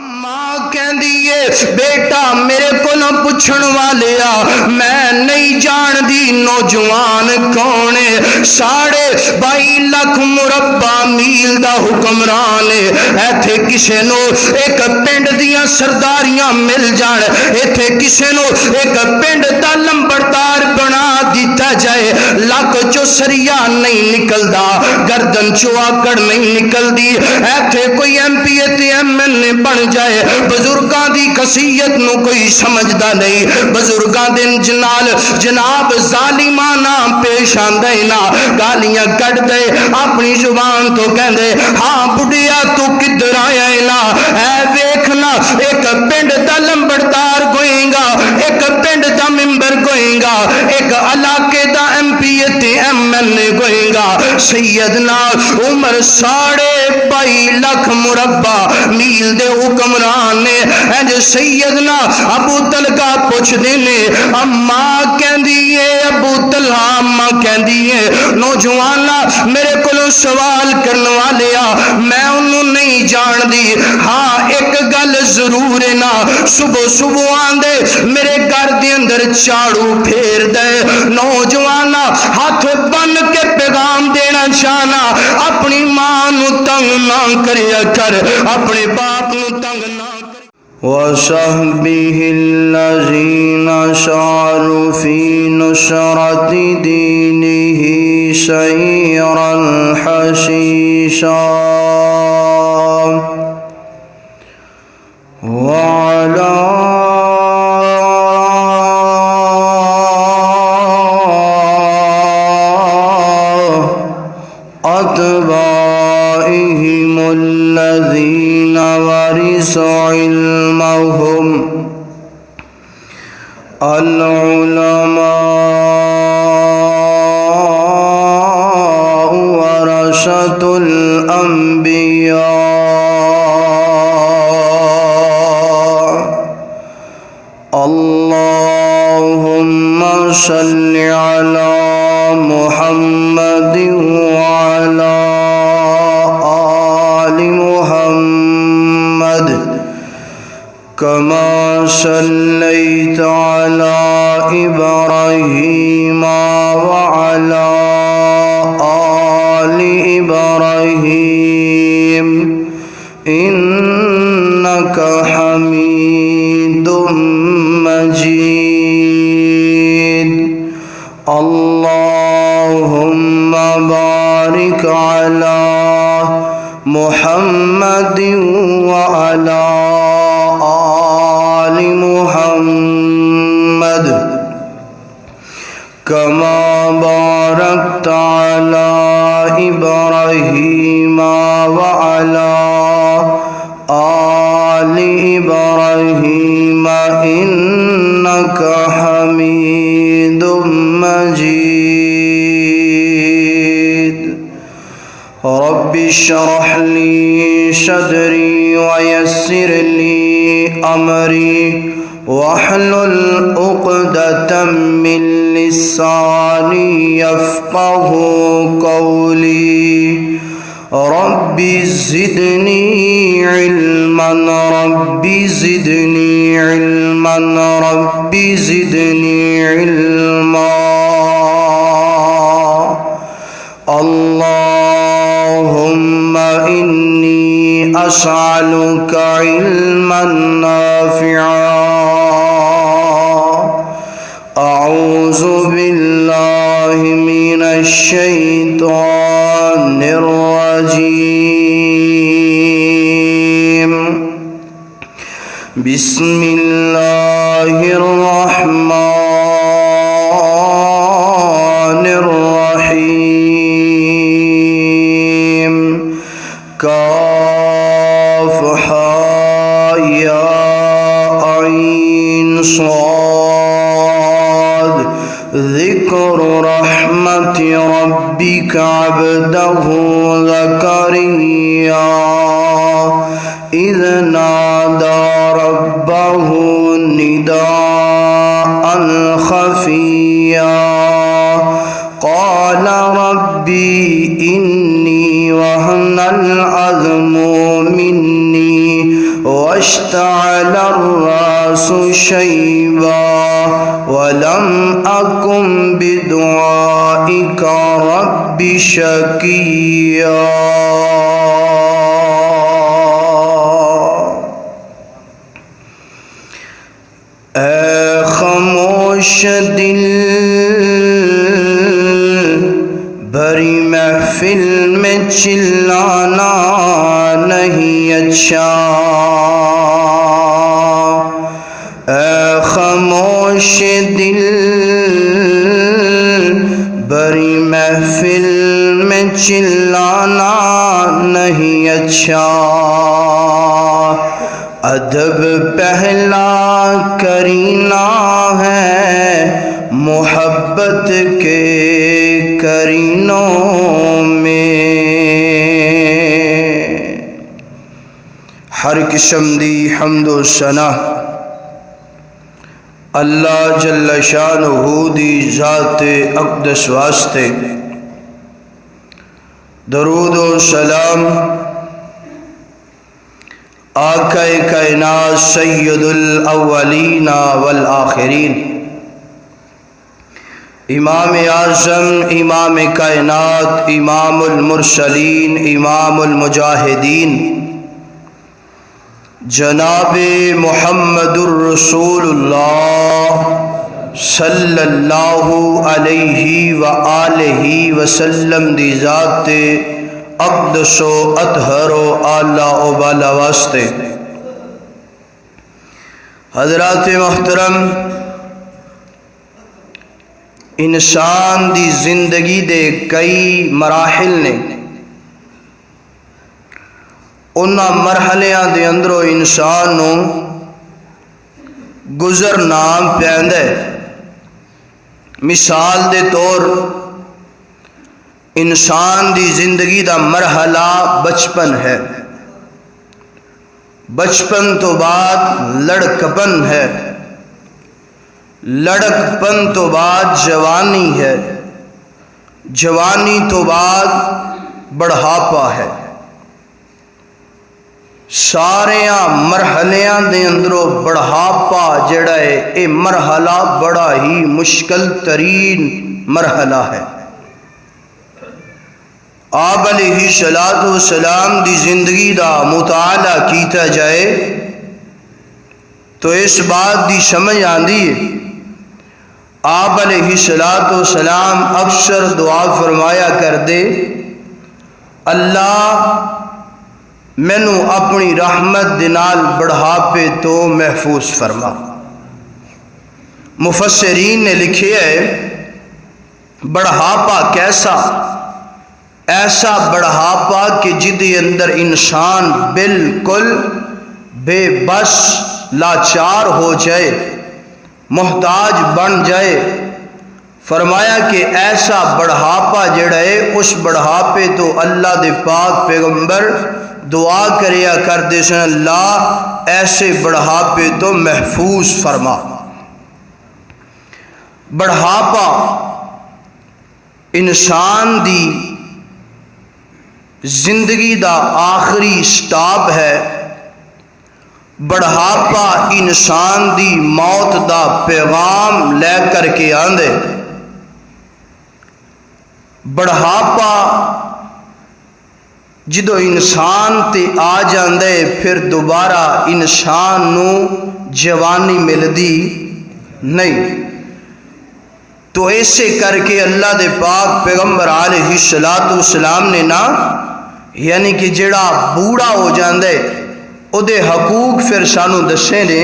ماں کہندی ہے بیٹا میرے کو نہ پوچھن والیا میں نہیں جان دی نوجوان کون ہے 22.5 لاکھ مربع میل دا حکمران ہے ایتھے کسے نو ایک پنڈ دیاں سرداریاں مل جان ایتھے کسے نو ایک پنڈ دا لمبڑدار بنا دیتا جائے لاکھ چو سریا نہیں نکلدا گردن چو آکڑ نہیں نکل دی ایتھے کوئی ایم پی تے ایم این اے بن جائے بزرگاں دی قصیت نو کوئی سمجھدا نہیں بزرگاں دن جنال جناب ظالمانہ پیش آندے نا گالیاں کٹ دے اپنی زبان تو کہندے ہاں بڑھیا تو کدھر آیا نا اے ویکھنا ایک پنڈ دا لمبڑدار گوئیں گا ایک پنڈ دا ممبر گوئیں گا ایک علاقے دا ایم پی تے ایم این اے گوئیں گا سیدنا عمر 22.5 لاکھ مربع میل دے حکمران نے انج سیدنا ابو طلحہ پوچھ دینے اماں کہندی ہے ابو طلحہ اماں کہندی ہے نوجوانا میرے کو سوال کرنے والیا میں انہوں نہیں جان دی ہاں ایک گل ضرور ہے نا صبح صبح آندے میرے گھر دے اندر چاڑو پھیر دے نوجوانا ہاتھ بن کے پیغام دینا چاہنا اپنی ماں نو تنگ نہ کریا کر اپنے باپ نو تنگ نہ وَصَحْبِهِ الَّذِينَ سَعَرُوا فِي نُصْرَةِ دِينِهِ سَيْرًا حَشِيشًا وَعَلَى أَتْبَاعِهِمُ الَّذِينَ وَرِثُوا علمهم العلماء ورثة الأنبياء اللهم صل على محمد وعلى آل محمد كما صليت على إبراهيم وعلى آل إبراهيم إنك حميد مجيد اللهم بارك على محمد وعلى آل محمد كما باركت على إبراهيم وعلى آل إبراهيم إنك حميد مجيد رب اشرح لي صدري ويسر لي أمري واحلل عقدة من لساني يفقه قولي رب زدني علما رب زدني علما رب زدني علما اللهم إني أسألك علما نافعا أعوذ بالله من الشيطان الرجيم بسم الله الرحمن الرحيم كاف حاء يا عين صاد ذكر رحمة ربك عبده زكريا إذ نادى ربه نداء خفيا قال ربي إني وهن العظم مني واشتعل الرأس شيبا ولم أكن بدعائك رب شقيا. اے خاموش دل بھری محفل میں چلانا نہیں اچھا. اے خاموش دل بھری محفل میں چلانا نہیں اچھا. ادب پہلا کرینہ ہے محبت کے کرینوں میں. ہر قسم دی حمد و ثنا اللہ جل شانہ دی ذات اقدس واسطے. درود و سلام آقا کائنات سید الاولین والآخرین امام اعظم امام کائنات امام المرسلین امام المجاہدین جناب محمد الرسول اللہ صلی اللہ علیہ وآلہ وسلم دی ذات اقدس و اطہر و اعلیٰ و بالا واسطے. حضرات محترم، انسان دی زندگی دے کئی مراحل نے. انہاں مرحلیاں دے اندروں انسان نو گزرنا پیندا ہے. مثال دے طور انسان دی زندگی دا مرحلہ بچپن ہے. بچپن تو بعد لڑکپن ہے. لڑکپن تو بعد جوانی ہے. جوانی تو بعد بڑھاپا ہے. ساریاں مرحلیاں دے اندروں بڑھاپا جڑا ہے اے مرحلہ بڑا ہی مشکل ترین مرحلہ ہے. آپ علیہ السلام دی زندگی دا مطالعہ کیتا جائے تو اس بات دی سمجھ آندی ہے. آپ علیہ السلام اکثر دعا فرمایا کر دے، اللہ مینوں اپنی رحمت دے نال بڑھاپے تو محفوظ فرما. مفسرین نے لکھے ہے بڑھاپا کیسا؟ ایسا بڑھاپا کہ جدے اندر انسان بالکل بے بس لاچار ہو جائے، محتاج بن جائے. فرمایا کہ ایسا بڑھاپا جڑا ہے اس بڑھاپے تو اللہ دے پاک پیغمبر دعا کریا کرتے سن، اللہ ایسے بڑھاپے تو محفوظ فرما. بڑھاپا انسان دی زندگی دا آخری سٹاپ ہے. بڑھاپا انسان دی موت دا پیغام لے کر کے آندے. بڑھاپا جدو انسان تے آ جاندے پھر دوبارہ انسان نو جوانی ملدی نہیں. تو ایسے کر کے اللہ دے پاک پیغمبر علیہ السلام نے نا یعنی کہ جڑا بوڑھا ہو جاندے او دے حقوق پھر سانو دسے نے.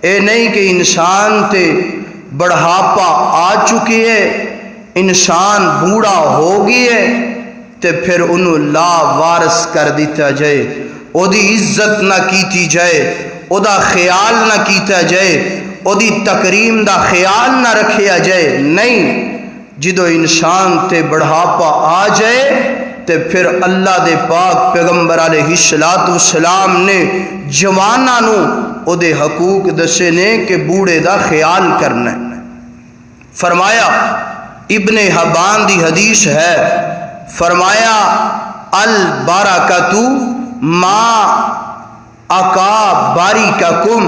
اے نہیں کہ انسان تے بڑھاپا آ چکی ہے، انسان بوڑھا ہو گئی ہے تے پھر انہوں لا وارث کر دیتا جائے، او دی عزت نہ کیتی جائے، او دا خیال نہ کیتا جائے، او دی تکریم دا خیال نہ رکھیا جائے. نہیں، جدو انسان تے بڑھاپا آ جائے تے پھر اللہ دے پاک پیغمبر علیہ السلام نے جواناں نو او دے حقوق دسے نے کہ بوڑھے دا خیال کرنا ہے. فرمایا ابن حبان دی حدیث ہے، فرمایا البرکۃ ما آقا باری کا کم،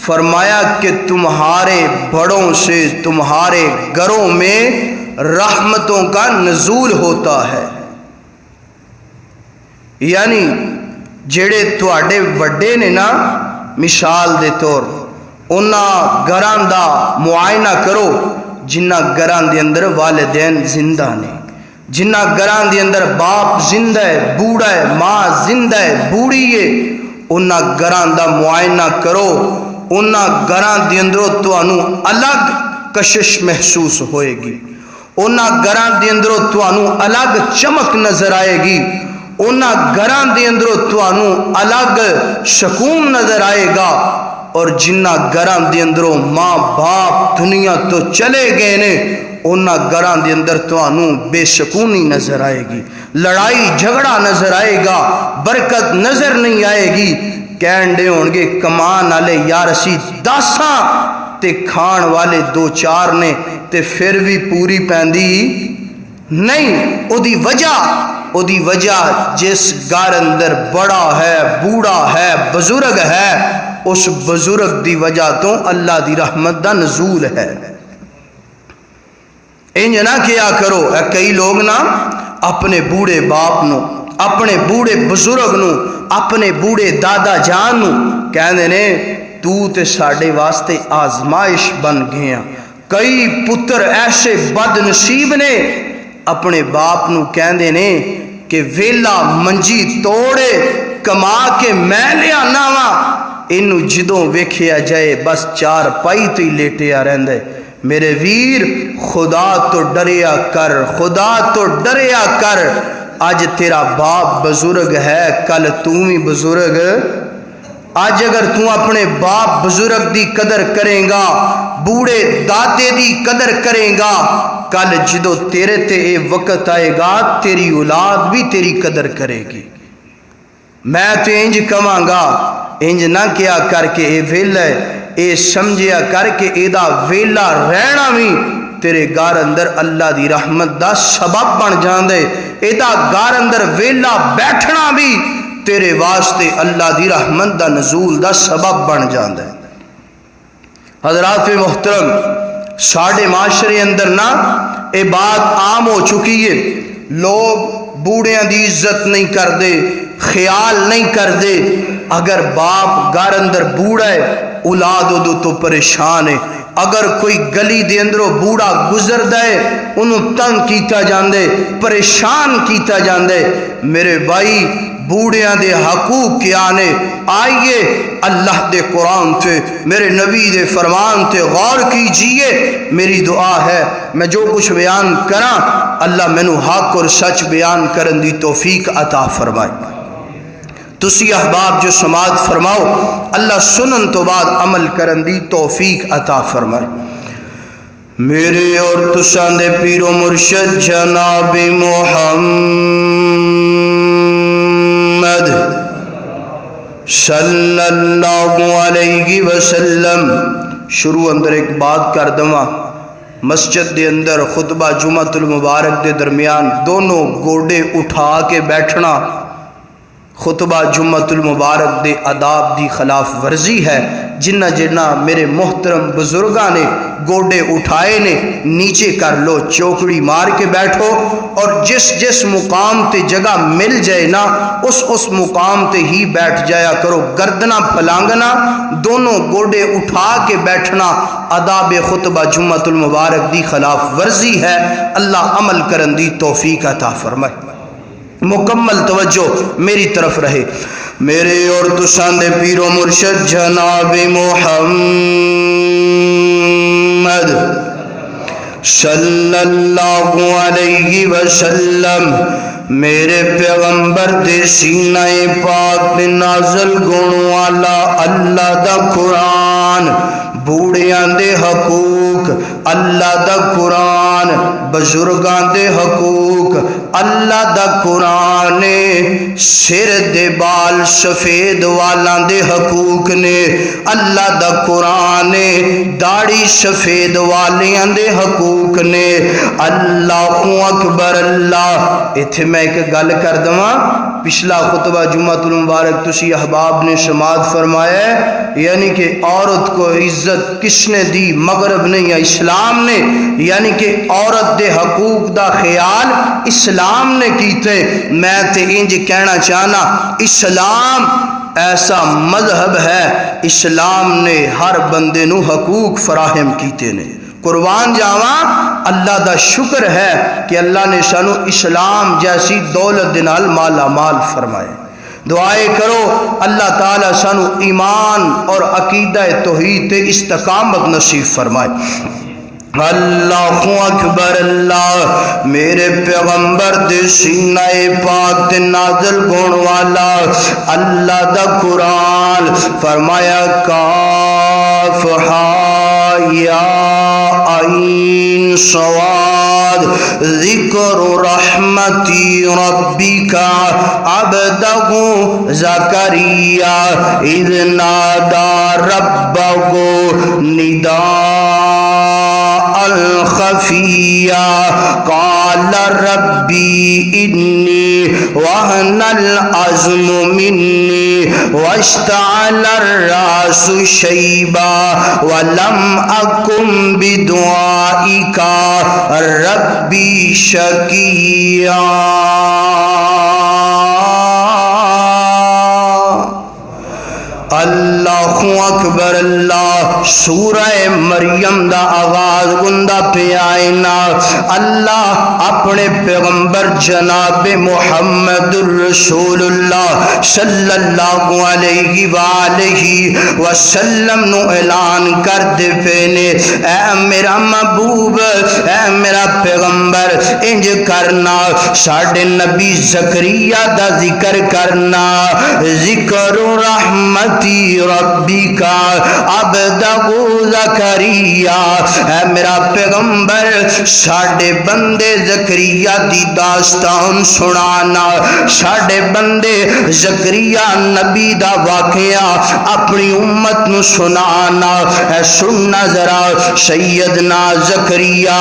فرمایا کہ تمہارے بڑوں سے تمہارے گھروں میں رحمتوں کا نزول ہوتا ہے. یعنی جڑے تواڈے وڈے نے نا، مثال دے طور انہاں گھراں دا معائنہ کرو جنہ گھراں دے اندر والدین زندہ نے، جنہ گھراں دے اندر باپ زندہ ہے، بوڑھا ہے، ماں زندہ ہے، بوڑھی ہے، انہاں گھراں دا معائنہ کرو، انہاں گھراں دے اندروں تانوں الگ کشش محسوس ہوئے گی، انہاں گھراں دے اندروں تانوں الگ چمک نظر آئے گی، انہاں گھراں دے اندروں تانوں الگ سکون نظر آئے گا. اور جنہ گھراں دے اندروں ماں باپ دنیا تو چلے گئے نے، انہاں گھراں دے اندر تانوں بے سکونی نظر آئے گی، لڑائی جھگڑا نظر آئے گا، برکت نظر نہیں آئے گی. کہن دے ہون گے کمان والے یار اسی 10 تے کھان والے 2-4 نے تے پھر بھی پوری پیندی نہیں. او دی وجہ جس گھر اندر بڑا ہے، بوڑھا ہے، بزرگ ہے، اس بزرگ دی وجہ تو اللہ دی رحمت دا نزول ہے. انج نہ کیا کرو. کئی لوگ نا اپنے بوڑھے باپ نو، اپنے بوڑھے بزرگ نو، اپنے بوڑھے دادا جان نو کہندے نے تو تے ساڈے واسطے آزمائش بن گیا. کئی پتر ایسے بد نصیب نے اپنے باپ نو کہندے نے کہ ویلا منجی توڑے کما کے میں لیا ناواں، اینو جدوں ویکھیا جائے بس 4 پائی تو ہی لیٹیا رہندا. میرے ویر خدا تو ڈریا کر، خدا تو ڈریا کر. آج تیرا باپ بزرگ ہے، کل تو بھی بزرگ. آج اگر تو اپنے باپ بزرگ دی قدر کریں گا، بوڑھے دادے دی قدر کریں گا، کل جدو تیرے تے اے وقت آئے گا تیری اولاد بھی تیری قدر کرے گی. میں تو انج کہاں گا، انج نہ کیا کر کے اے ویلا ہے، اے سمجھیا کر کے اے دا ویلا رہنا بھی تیرے گھر اندر اللہ دی رحمت دا سبب بن جاندے. اے دا گھر اندر ویلا بیٹھنا بھی تیرے واسطے اللہ دی رحمت دا نزول دا سبب بن جاندے. حضرات محترم، ساڑھے معاشرے اندر نا اے بات عام ہو چکی ہے. لوگ بوڑھیاں دی عزت نہیں کردے، خیال نہیں کردے. اگر باپ گھر اندر بوڑھا ہے اولاد ادو تو پریشان ہے. اگر کوئی گلی دے اندروں بوڑھا گزردا ہے انہوں تنگ کیتا جاندے، پریشان کیتا جاندے. میرے بھائی بوڑھیاں دے حقوق کیا نے؟ آئیے اللہ دے قرآن تے، میرے نبی دے فرمان تے غور کیجئے. میری دعا ہے میں جو کچھ بیان کراں اللہ مینوں حق اور سچ بیان کرن دی توفیق عطا فرمائے. تسی احباب جو سماعت فرماؤ اللہ سنن تو بعد عمل کرن دی توفیق عطا فرمائے. میرے اور تساں دے پیر و مرشد جناب محمد صلی اللہ علیہ وسلم. شروع اندر ایک بات کر دواں، مسجد دے اندر خطبہ جمعۃ المبارک دے درمیان دونوں گوڑے اٹھا کے بیٹھنا خطبہ جمعۃ المبارک دے آداب دی خلاف ورزی ہے. جنہ جنہ میرے محترم بزرگاں نے گوڑے اٹھائے نے نیچے کر لو، چوکڑی مار کے بیٹھو، اور جس جس مقام تے جگہ مل جائے نا اس مقام تے ہی بیٹھ جایا کرو. گردنا پھلانگنا، دونوں گوڑے اٹھا کے بیٹھنا آداب خطبہ جمعۃ المبارک دی خلاف ورزی ہے. اللہ عمل کرن دی توفیق عطا فرمائے. مکمل توجہ میری طرف رہے. میرے اور تساں دے پیر و مرشد جناب محمد صلی اللہ علیہ وسلم میرے پیغمبر دے سینہ پاک میں نازل گن والا اللہ دا قرآن، بوڑھیاں دے حقوق اللہ دا قرآن، بزرگاں دے حقوق اللہ دا قرآن، سر دے بال سفید والاں دے حقوق نے اللہ دا قرآن، داڑھی سفید والیاں دے حقوق نے. اللہ اکبر. اللہ ایتھے میں ایک گل کر دواں، پچھلا خطبہ جمعۃ المبارک تسی احباب نے سماعت فرمایا ہے، یعنی کہ عورت کو عزت کس نے دی؟ مغرب نے یا اسلام نے؟ یعنی کہ عورت دے حقوق دا خیال اسلام نے کیتے۔ میں تے انج کہنا چاہنا، اسلام ایسا مذہب ہے، اسلام نے ہر بندے نو حقوق فراہم کیتے نے۔ قربان جاواں، اللہ دا شکر ہے کہ اللہ نے سانو اسلام جیسی دولت دے نال مالا مال فرمائے۔ دعائے کرو اللہ تعالی سانو ایمان اور عقیدہ توحید تے استقامت نصیب فرمائے۔ اللہ اکبر اللہ، میرے پیغمبر دے سینہ پاک تے نازل گون والا اللہ دا قرآن فرمایا کاف ہا یا عین صاد ذکر رحمتی ربک عبدہ زکریا اذ نادا ربہ نداء الخفیہ قال ربی انی وہن العظم منی واشتعل الراس شیبا ولم اکن بدعائک ربی شقیا۔ اللہ اکبر اللہ، سورہ مریم دا آغاز گندہ پہ آئینا۔ اللہ اپنے پیغمبر جناب محمد الرسول اللہ صلی اللہ علیہ وآلہ وسلم نو اعلان کر دے پینے، اے میرا محبوب، اے میرا پیغمبر، انج کرنا، ساڑھے نبی زکریا دا ذکر کرنا، ذکر رحمتی ربی کا عبدہ زکریا۔ اے میرا پیغمبر، ساڑھے بندے زکریا دی داستان سنانا، ساڑھے بندے زکریا نبی دا واقعہ اپنی امت نو سنانا۔ اے سننا ذرا سیدنا زکریا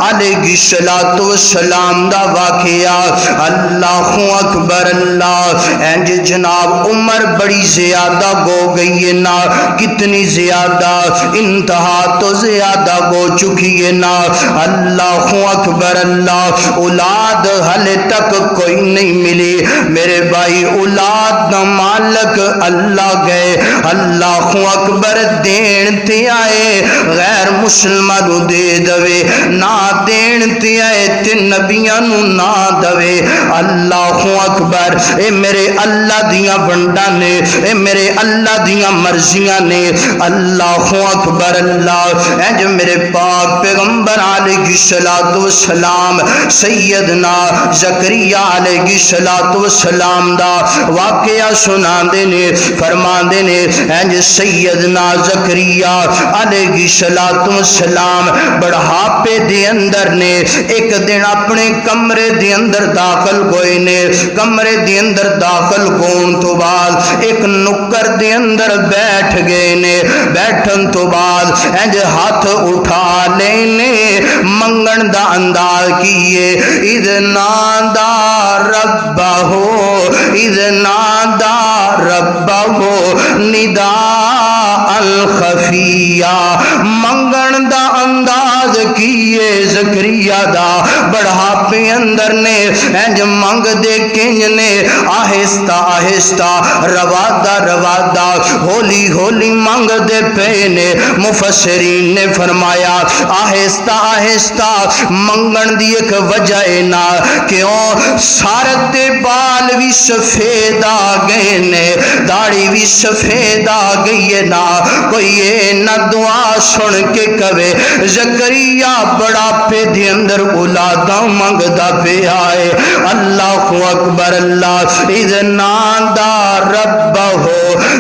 علیہ السلام دا واقعہ۔ اللہ اکبر اللہ، انج جناب عمر بڑی زیادہ گو گئی ہے نا، کتنی زیادہ، انتہا تو زیادہ گو چکی ہے نا۔ اللہ اکبر اللہ، اولاد حلے تک کوئی نہیں ملی میرے بھائی، اولاد نہ مالک اللہ گئے۔ اللہ اکبر، دین تے آئے غیر مسلمانوں دے دوے، نہ دین تے آئے تے نبیاں نو نہ دوے۔ اللہ اکبر، اے میرے اللہ دیاں بندہ نے، اے میرے اللہ دیاں مرضیاں نے۔ اللہ اکبر اللہ، اے جو میرے پاک پیغمبر علیہ السلام سیدنا زکریا علیہ السلام دا واقعہ سنا دینے، فرما دینے، اے جو سیدنا زکریا علیہ السلام بڑھاپے دے اندر نے ایک دن اپنے کمرے دے اندر داخل ہوئے نے۔ کمرے دے اندر داخل ہون تو بعد ایک نکر دے اندر بیٹھ گئے نے۔ بیٹھن تو بعد انج ہاتھ اٹھا لینے، منگن دا انداز کیے، اذ نادا ربہ، اذ نادا ربہ نداء الخفیہ، منگن دا انداز کیے زکریا دا بڑھاپے اندر نے۔ انج منگ دے کنج نے آہستہ آہستہ روادہ روادہ ہولی ہولی منگ دے پینے۔ مفسرین نے فرمایا آہستہ آہستہ منگن دی ایک وجہ نا، کیوں سارت دے بال بھی سفید آ گئے نے، داڑھی بھی سفید آ گئی ہے نا۔ کوئی یہ نہ دعا سن کے کہے زکریا بڑا پہ دے اندر اولادہ منگ دا پہ آئے۔ اللہ اکبر اللہ، اذ نادا ربہ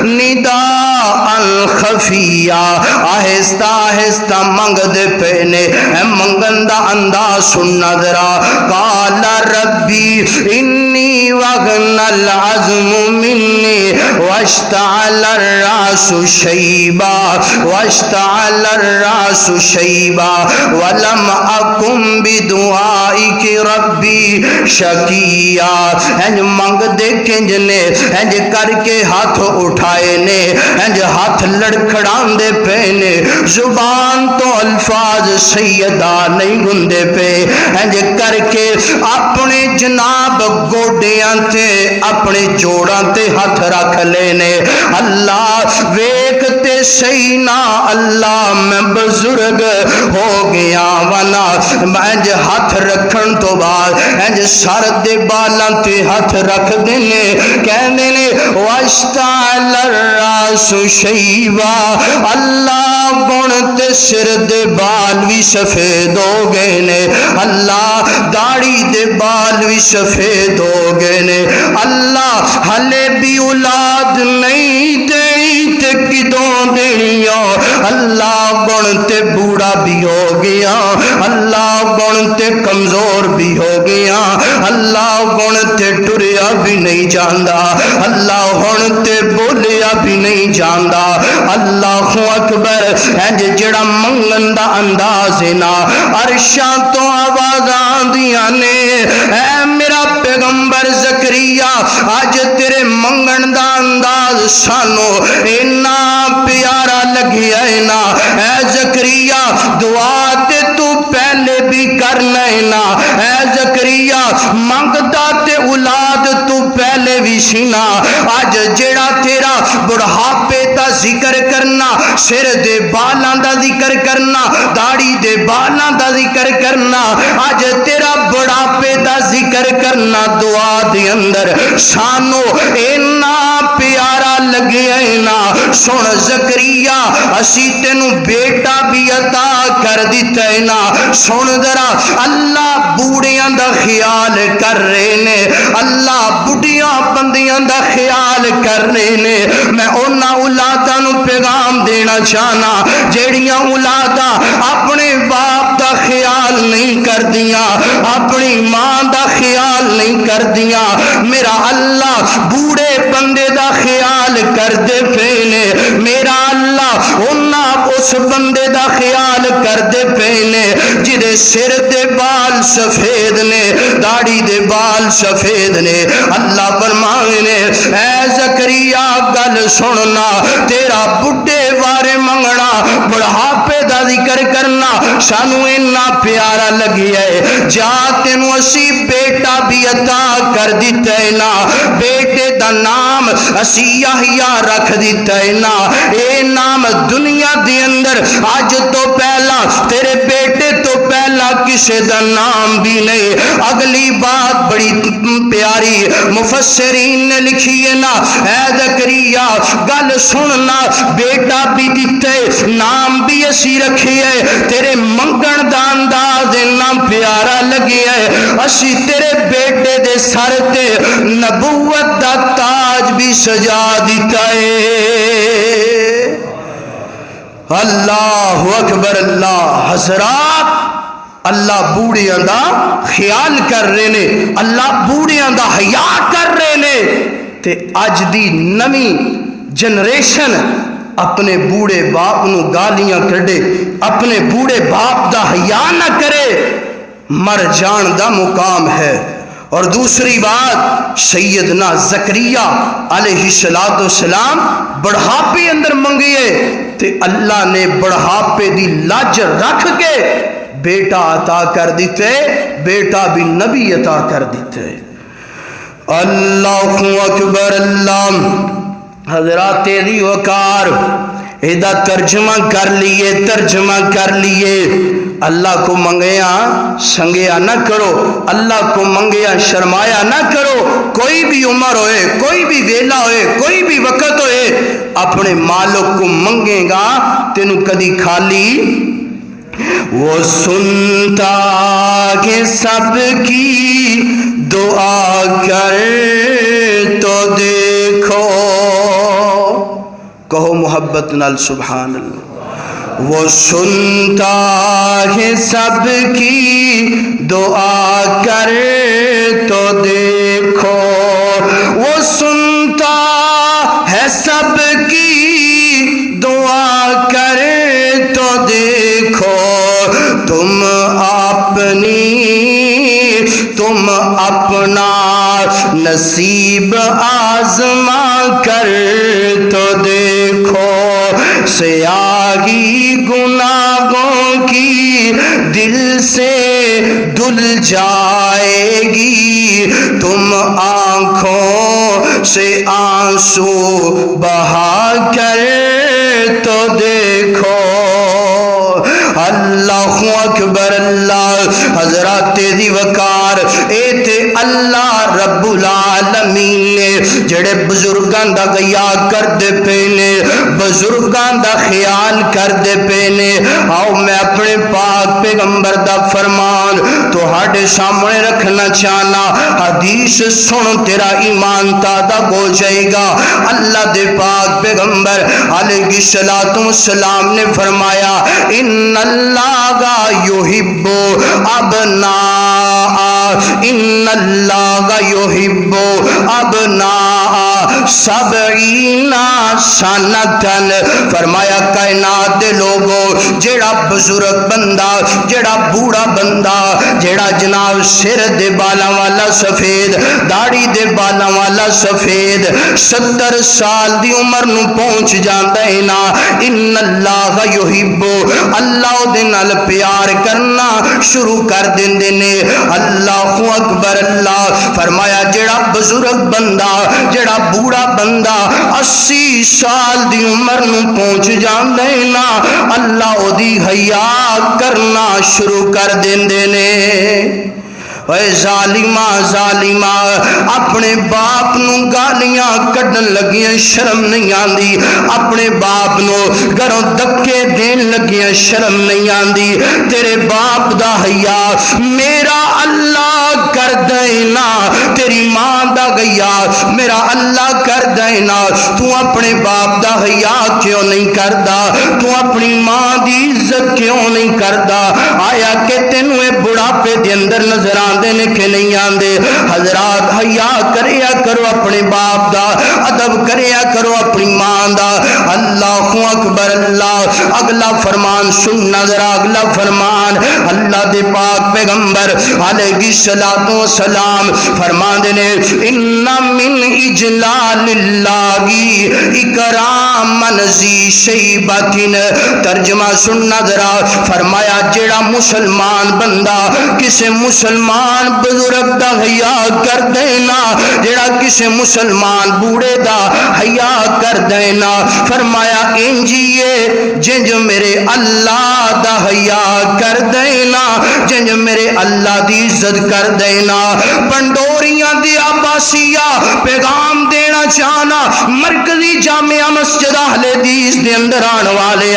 نداء خفیہ آہستہ آہستہ منگ دے پینے اے منگن دا انداز سننا ذرا قال ربی انی وغن العظم منی واشتعل الراس شیبا واشتعل الراس شیبا ولم اکم بدعائک ربی شقیا انج منگ دے کنج نے انج کر کے ہاتھ اٹھائے نے انج ہاتھ لڑکھڑان دے پینے زبان تو الفاظ سیدہ نہیں گندے پہ انج کر کے اپنے جناب گوڑیاں تے اپنے جوڑاں تے ہاتھ رکھ لینے اللہ ویکتے سینا اللہ میں بزرگ ہو گیا ونا انج ہاتھ رکھن تو بعد انج سر دے بالاں تے ہاتھ رکھ دینے کہنے نے واشتعل الراس شیبا اللہ بنتے سر دے بال بھی سفید ہو گئے نے اللہ داڑھی دے بال بھی سفید ہو گئے نے اللہ ہلے بھی اولاد نہیں دئی تے کدوں دینیاں اللہ بنتے بوڑھا بھی ہو گیا اللہ بنتے کمزور بھی ہو گیا اللہ بنتے ٹریا بھی نہیں جاندا اللہ ہنتے بولیا بھی نہیں جاندا اللہ اکبر انج جڑا منگن دا انداز نا عرشاں تو آوازاں دیاں نے اے میرا پیغمبر زکریا اج تیرے منگن دا انداز سانو اینا پیارا لگیا ہے نا اے زکریا دعا تے تو پہلے بھی کرنا ہے نا اے زکریا منگتا تے اولاد تو پہلے بھی سینا اج جڑا تیرا بڑھاپے دا ذکر کرنا سر دے بالاں دا ذکر کرنا داڑھی دے بالاں دا ذکر کرنا اج تیرا بڑھاپے دا ذکر کرنا دعا دے اندر سانو اینا پیارا لگیا ہے نا سن زکریا اسی تینوں بیٹا بھی عطا کر دیتا ہے نا سن ذرا اللہ بوڑیاں دا خیال کر رہے نے اللہ بڑھیاں بندیاں دا خیال کر رہے نے میں اونا اولاداں نو پیغام دینا چاہنا جیڑیاں اولاداں اپنے باپ دا خیال نہیں کر دیاں اپنی ماں دا خیال نہیں کر دیاں میرا اللہ بوڑے بندے دا خیال کر دے پینے میرا اللہ اونا اس بندے دا خیال کر دے پینے جدے سر دے بال سفید نے داڑھی دے بال سفید نے اللہ فرمانے اے زکریا گل سننا تیرا بڈھے وارے منگنا بڑھاپے دا ذکر کرنا سانو اینا پیارا لگی ہے جا تینو اسی بیٹا بھی عطا کر دیتا ہے نا بیٹے دا نام اسی یحییٰ رکھ دیتا ہے نا اے نام دنیا دے اندر آج تو پہلا تیرے بیٹے تو پہلا کسے دا نام بھی نہیں اگلی بات بڑی پیاری مفسرین نے لکھی ہے نا اے زکریا گل سننا بیٹا بھی دیتے نام بھی اسی رکھی ہے تیرے منگن دا انداز اتنا پیارا لگی ہے اسی تیرے بیٹے دے سر تے نبوت دا تاج بھی سجا دیتا ہے اللہ اکبر اللہ حضرات اللہ بوڑیاں دا خیال کر رہے نے اللہ بوڑیاں دا حیا کر رہے نے تے اج دی نمی جنریشن اپنے بوڑے باپ نو گالیاں کڈے اپنے بوڑے باپ دا حیا نہ کرے مر جان دا مقام ہے اور دوسری بات سیدنا زکریا علیہ السلام بڑھاپے اندر منگیے تے اللہ نے بڑھاپے دی لاج رکھ کے بیٹا عطا کر دیتے بیٹا بھی نبی عطا کر دیتے اللہ اکبر اللہ حضرات تیری وقار ایدہ ترجمہ کر لیے اللہ کو منگیا سنگیا نہ کرو اللہ کو منگیا شرمایا نہ کرو کوئی بھی عمر ہوئے کوئی بھی ویلا ہوئے کوئی بھی وقت ہوئے اپنے مالک کو منگے گا تینوں کدی خالی وہ سنتا کہ سب کی دعا کر تو دیکھو کہو محبت نال سبحان اللہ۔ وہ سنتا ہے سب کی دعا کر تو دیکھو، وہ سنتا ہے سب کی دعا کر تو دیکھو، تم اپنا نصیب آزما کر تو دیکھو، سیاہی گناہوں کی دل سے دھل جائے گی، تم آنکھوں سے آنسو بہا کر تو دیکھو۔ اللہ اکبر اللہ، حضرات دی وقار اے تے اللہ رب العالمین نے جڑے بزرگاں دا گیا کردے پے نے، بزرگاں دا خیال کردے پے نے۔ آؤ میں اپنے پاک پیغمبر دا فرمان تہاڈے سامنے رکھنا چاہنا، حدیث سن تیرا ایمان تازہ ہو جائے گا۔ اللہ دے پاک پیغمبر علیہ الصلوۃ والسلام نے فرمایا ان اللہ یحب ابناء سبعین سنتن، فرمایا کائنات دے لوگوں جیڑا بزرگ بندہ، جیڑا بوڑھا بندہ، جیڑا جناب سر دے بالاں والا سفید، داڑھی دے بالاں والا سفید، 70 سال دی عمر نو پہنچ جاندا ہے نا، ان اللہ یحب، اللہ دے نال پیار کرنا شروع کر دیندے نے۔ اللہ اکبر اللہ، فرمایا جیڑا بزرگ بندہ، جیڑا بوڑھا بندہ 80 سال دی عمر نو پہنچ جاندا ہے نا، اللہ او دی حیا کرنا شروع کر دیندے نے۔ اے ظالمہ ظالمہ، اپنے باپ نو گالیاں کڈن لگیاں شرم نہیں آندی، اپنے باپ نو گھروں دھکے دین لگیاں شرم نہیں آندی، تیرے باپ دا حیا میرا اللہ کر دینا، تیری ماں دا حیا میرا اللہ کر دینا، تو اپنے باپ دا حیا کیوں نہیں کردا؟ تو اپنی ماں دی عزت کیوں نہیں کردا؟ آیا کہ تینوں اے بڑھاپے دے اندر نظر آندے نے کہ نہیں آندے؟ حضرات حیا کریا کرو اپنے باپ دا، ادب کریا کرو اپنی ماں دا۔ اللہ اکبر اللہ، اگلا فرمان سننا ذرا، اگلا فرمان اللہ دے پاک پیغمبر علیہ الصلوۃ والسلام فرماندے نے ان من اجلال اللہ اکرام ذی شیبۃ، ترجمہ سننا ذرا، فرمایا جیڑا مسلمان بندہ کسے مسلمان بزرگ دا حیا کر دینا، جیڑا کسے مسلمان بوڑھے دا حیا کر دینا، فرمایا انجیے جنج میرے اللہ دا حیا کر دینا، جنج میرے اللہ دی عزت کر دینا۔ پنڈوریاں دی عباسیہ پیغام دینا چاہنا، مرکزی جامعہ مسجد اہل حدیث دے اندر آن والے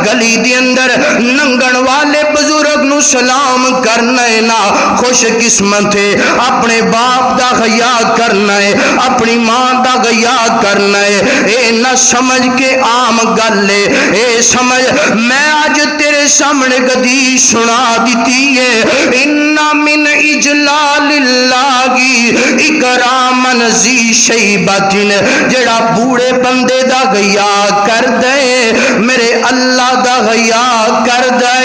گلی دے اندر ننگن والے بزرگ نو سلام کرنا ہے نا، خوش قسمت ہے، اپنے باپ دا حیا کرنا ہے، اپنی ماں دا حیا کرنا ہے۔ اے نہ سمجھ کے عام گل ہے، اے سمجھ میں آج تیرے سامنے حدیث سنا دیتی ہے، ان من اجلال اللہ اکرام ذی شیبۃ، جڑا بوڑھے بندے دا حیا کر دے میرے اللہ دا حیا کر دے۔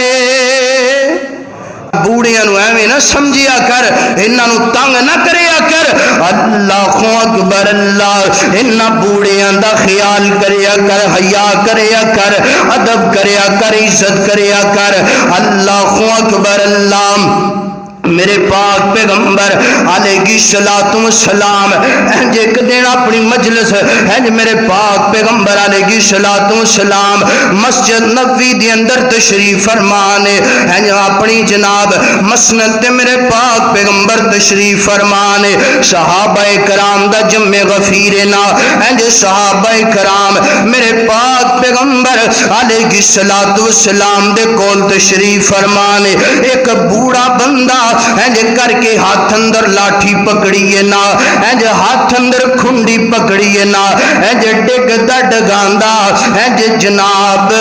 بوڑھیاں نو ایویں نہ سمجھیا کر، انہاں نو تنگ نہ کریا کر۔ اللہ اکبر اللہ، انہاں بوڑھیاں دا خیال کریا کر، حیا کریا کر، ادب کریا کر، عزت کریا کر۔ اللہ اکبر اللہ، میرے پاک پیغمبر علیہ الصلوۃ والسلام انج ایک دن اپنی مجلس انج میرے پاک پیغمبر علیہ الصلوۃ والسلام مسجد نبوی دے اندر تشریف فرمانے، انج اپنی جناب مسند تے میرے پاک پیغمبر تشریف فرمانے، صحابہ کرام دا جمع غفیر نا، انج صحابہ کرام میرے پاک پیغمبر علیہ السلام دے کول تشریف فرمانے ایک بوڑھا بندہ انج کر کے ہاتھ اندر لاٹھی پکڑیے نا انج ہاتھ اندر کھنڈی پکڑیے نا انج ڈگدا ڈگاندا انج جناب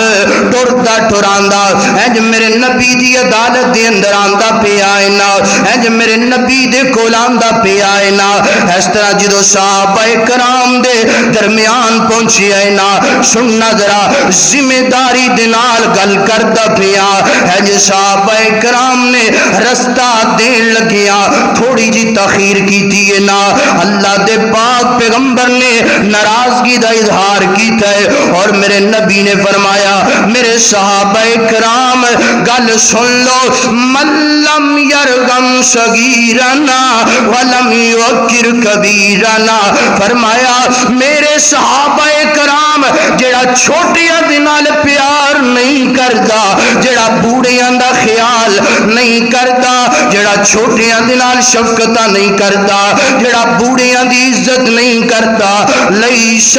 ٹردا ٹراندا انج میرے نبی دی عدالت دے اندر آندا پیا ہے نا انج میرے نبی دے کول آندا پیا ہے نا اس طرح جدو صحابہ کرام دے درمیان پہنچی ہے نا سننا ذرا ذمہ داری دے نال گل کردا پیا ہے جے صحابہ کرام نے رستہ دین لگیا تھوڑی جی تاخیر کیتی ہے نا اللہ دے پاک پیغمبر نے ناراضگی دا اظہار کیتا ہے اور میرے نبی نے فرمایا میرے صحابہ کرام گل سن لو من لم یرغم صغیرنا ولم یوقر کبیرنا فرمایا میرے صحابہ کرام جڑا چھوٹیاں دے نال پیار نہیں کردا جڑا بوڑھیاں دا خیال نہیں کردا جڑا چھوٹیاں دے نال شفقتاں نہیں کردا جڑا بوڑھیاں دی عزت نہیں کردا لیس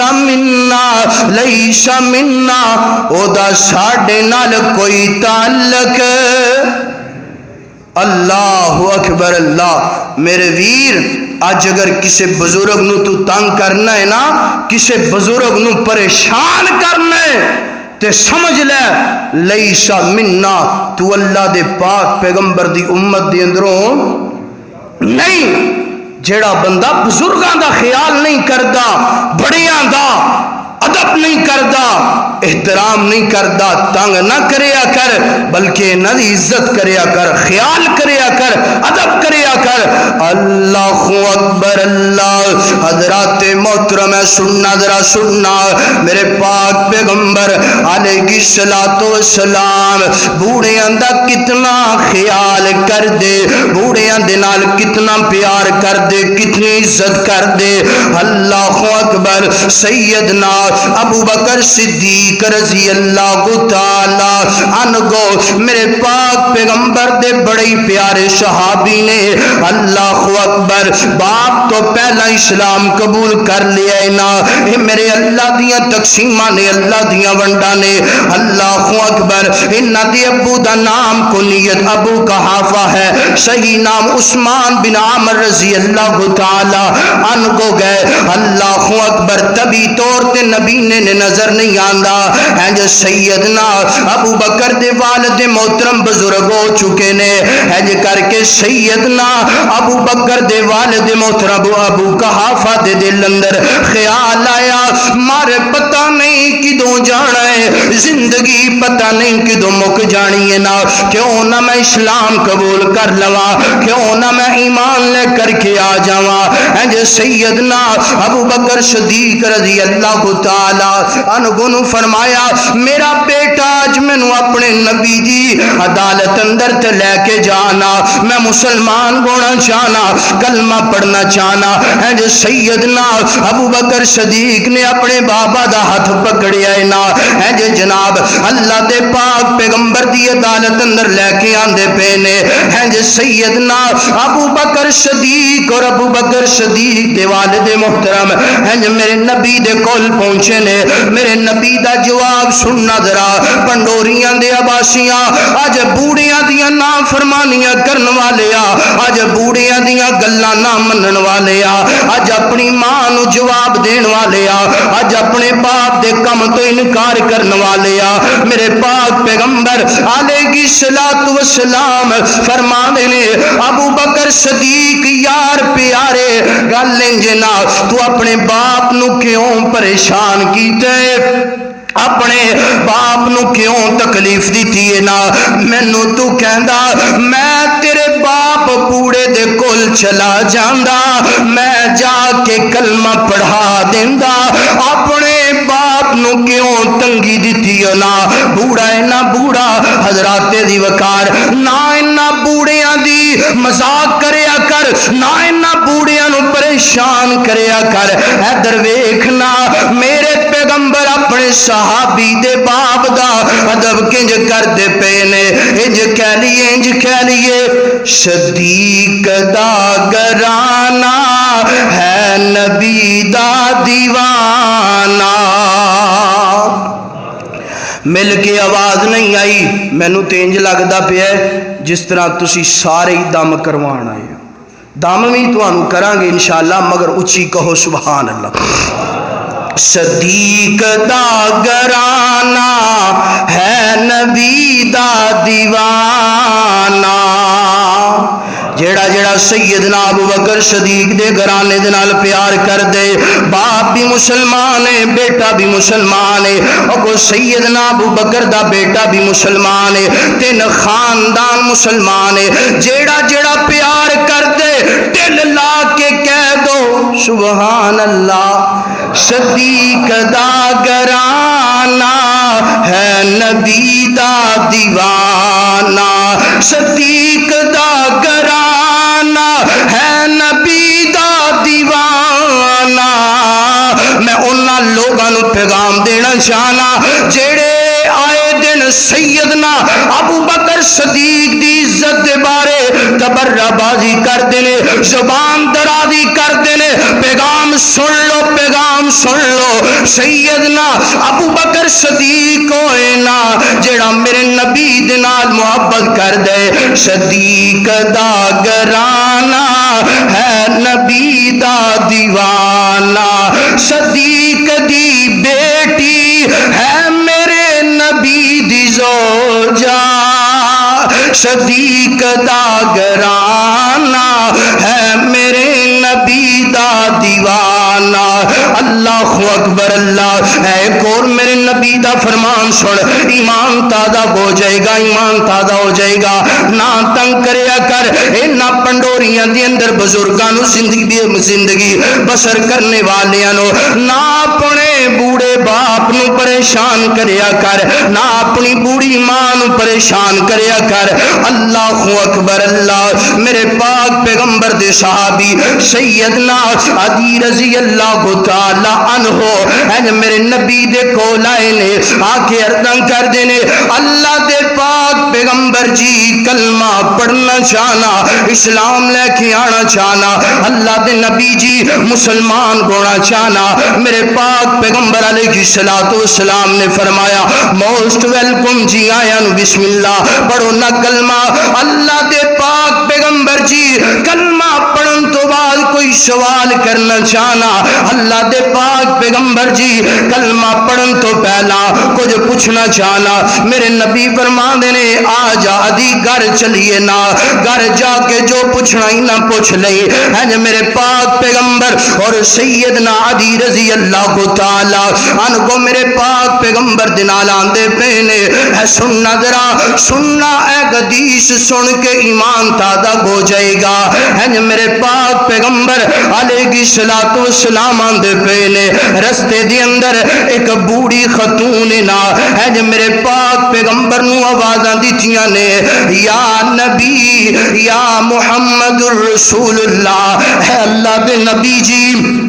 منا او دا ساڈے نال کوئی تعلق اللہ اکبر اللہ میرے ویر آج اگر کسی بزرگ نو تو تنگ کرنا ہے نا کسی بزرگ نو پریشان کرنا ہے تے سمجھ لے لیسا منا تو اللہ دے پاک پیغمبر دی امت دی اندروں نہیں جیڑا بندہ بزرگاں دا خیال نہیں کردا بڑیاں دا ادب نہیں کردا احترام نہیں کردا تنگ نہ کریا کر بلکہ انہاں دی عزت کریا کر خیال کریا کر ادب کریا کر اللہ اکبر اللہ حضرات محترم سننا ذرا سننا میرے پاک پیغمبر علیہ السلام بوڑھیاں دا کتنا خیال کر دے بوڑھیاں دے نال کتنا پیار کر دے کتنی عزت کر دے اللہ اکبر سیدنا ابو بکر صدیق رضی اللہ تعالی عنہ میرے پاک پیغمبر دے بڑے پیارے صحابی نے اللہ اکبر باپ تو پہلا اسلام قبول کر لیا ہے نا اے میرے اللہ دیاں تقسیماں نے اللہ دیاں ونڈاں نے اللہ اکبر انہاں دی ابو دا نام کنیت ابو قحافہ ہے صحیح نام عثمان بن عامر رضی اللہ تعالی عنہ گئے اللہ اکبر طبی طور تے نبی نے نظر نہیں آندا ہیں جو سیدنا ابو بکر دے والد محترم بزرگ ہو چکے نے ہیں جو کر کے سیدنا ابو بکر دے والد محترم ابو قحافہ دے دل اندر خیال آیا مارے پتہ نہیں کدوں جانا ہے زندگی پتہ نہیں کدوں مک جانی ہے نا کیوں نہ میں اسلام قبول کر لوا کیوں نہ میں ایمان لے کر کے آ جاواں ہیں جو سیدنا ابو بکر صدیق رضی اللہ تعالی عنہ نے فرمایا میرا بیٹا آج میں نو اپنے نبی دی عدالت اندر تے لے کے جانا میں مسلمان ہونا چاہنا کلمہ پڑھنا چاہنا ہے جو سیدنا ابو بکر صدیق نے اپنے بابا دا ہاتھ پکڑیا ہے نا ہے جو جناب اللہ دے پاک پیغمبر دی عدالت اندر لے کے آندے پے نے ہے جو سیدنا ابو بکر صدیق اور ابو بکر صدیق دے والد محترم ہے جو میرے نبی دے کول پہنچے نے میرے نبی دا جواب سننا ذرا پنڈوریاں دے عباسیاں آج بوڑیاں دیاں نا فرمانیاں کرن والے آج بوڑیاں دیاں گلاں نہ منن والے آج اپنی ماں نو جواب دین والے آج اپنے باپ دے کم تو انکار کرن والے میرے پاک پیغمبر علیہ السلام فرمانے نے ابو بکر صدیق یار پیارے گل انجنا تو اپنے باپ نو کیوں پریشان کیتے اپنے باپ نو کیوں تکلیف دیتی ہے نا مینو تو کہندا میں تیرے باپ بوڑے دے کول چلا جاندا میں جا کے کلمہ پڑھا دیندا اپنے باپ نو کیوں تنگی دیتی ہے نا بوڑا ہے نا بوڑا حضرات دی وقار نہ انہاں بوڑیاں دی مذاق کریا کر نہ انہاں بوڑیاں نو پریشان کریا کر ادھر ویکھنا میرے پیغمبر اپنے صحابی دے باپ دا ادب کنج کر دے پے نے انج کہہ لیے صدیق دا گرانا ہے نبی دا دیوانہ مل کے آواز نہیں آئی، مینوں تے انج لگدا پیا ہے جس طرح تسی سارے ہی دم کروان آئے ہو۔ دم بھی تانوں کراں گے انشاءاللہ، مگر اچھی کہو سبحان اللہ۔ صدیق دا گرانا ہے نبی دا دیوانہ، جیڑا جیڑا سیدنا ابو بکر صدیق دے گھرانے دے نال پیار کر دے، باپ بھی مسلمان ہے، بیٹا بھی مسلمان ہے، اور سیدنا ابو بکر دا بیٹا بھی مسلمان ہے، تین خاندان مسلمان ہے، جیڑا جیڑا پیار کر دے دل لا کے کہہ دو سبحان اللہ۔ صدیق دا گرانا ہے نبی دا دیوانہ، صدیق دا گرانا ہے نبی دا دیوانہ۔ میں انہاں لوگاں نوں پیغام دینا چاہنا جڑے آئے دن سیدنا ابو بکر صدیق دی عزت دے بارے تبرہ بازی کر دینے، زبان درازی کر دینے۔ پیغام سن لو، پیغام سن لو، سیدنا ابو بکر صدیق ہوئے نا جڑا میرے نبی دے نال محبت کر دے، صدیق دا گرانا ہے نبی دا دیوانہ، صدیق دی بیٹی ہے میرے نبی دی زوجہ، صدیق دا گرانا ہے میرے نبی دا دیوانہ۔ اللہ اکبر اللہ۔ ایک اور میرے نبی دا فرمان سن، ایمان تازہ ہو جائے گا، ایمان تازہ ہو جائے گا۔ نہ تنگ کریا کر اینا پنڈوریاں دی اندر بزرگاں نو زندگی بسر کرنے والیاں نو، نہ اپنے بوڑھے باپ نو پریشان کریا کر، نہ اپنی بوڑھی ماں نو پریشان کریا کر۔ اللہ اکبر اللہ۔ میرے پاک پیغمبر دے صحابی سیدنا علی رضی اللہ تعالی عنہ میرے نبی دے کول آئے نے، آ کے عرضاں کر دینے اللہ دے پاک پیغمبر جی کلمہ پڑھنا چاہنا، اسلام لے کے آنا چاہنا، اللہ دے نبی جی مسلمان ہونا چاہنا۔ میرے پاک پیغمبر علیہ السلام نے فرمایا موسٹ ویلکم جی آیا نو بسم اللہ پڑھو نہ کلمہ۔ اللہ دے پاک پیغمبر جی کلمہ پڑھن تو بعد کوئی سوال کرنا چاہنا، اللہ دے پاک پیغمبر جی کلمہ پڑھن تو پہلا کچھ پوچھنا چاہنا، میرے نبی فرما دینے آ جا ادھی گھر چلیے نا، گھر جا کے جو پوچھنا ہی نہ پوچھ لئی۔ میرے پاک پیغمبر اور سیدنا علی رضی اللہ تعالی عنہ کو میرے پاک پیغمبر دنال آندے پینے ہے، سننا ذرا سننا اے حدیث سن کے ایمان تازہ ہو جائے گا۔ میرے پاک پیغمبر علیہ السلام آندے پینے رستے دی اندر ایک بوڑھی خاتون نا میرے پاک پیغمبر نو آوازاں دتیاں نے یا نبی یا محمد الرسول اللہ، ہے اللہ دے نبی جی